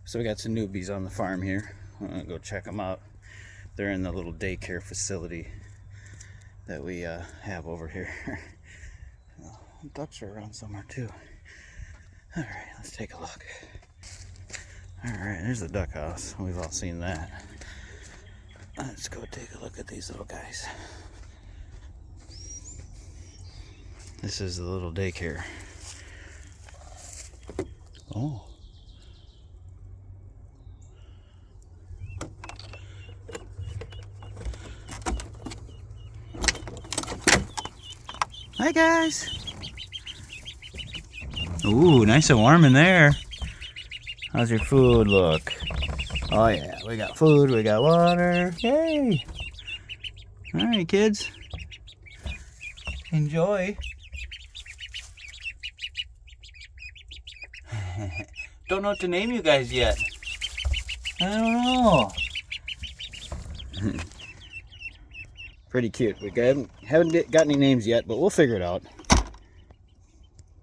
So we got some newbies on the farm here. I'm gonna go check them out. They're in the little daycare facility that we have over here. Ducks are around somewhere too. All right, let's take a look. All right, there's the duck house. We've all seen that. Let's go take a look at these little guys. This is the little daycare. Oh. Hi guys. Ooh, nice and warm in there. How's your food look? Oh yeah, we got food, we got water. Yay! All right, kids. Enjoy. Don't know what to name you guys yet. I don't know. Pretty cute. We haven't got any names yet, but we'll figure it out.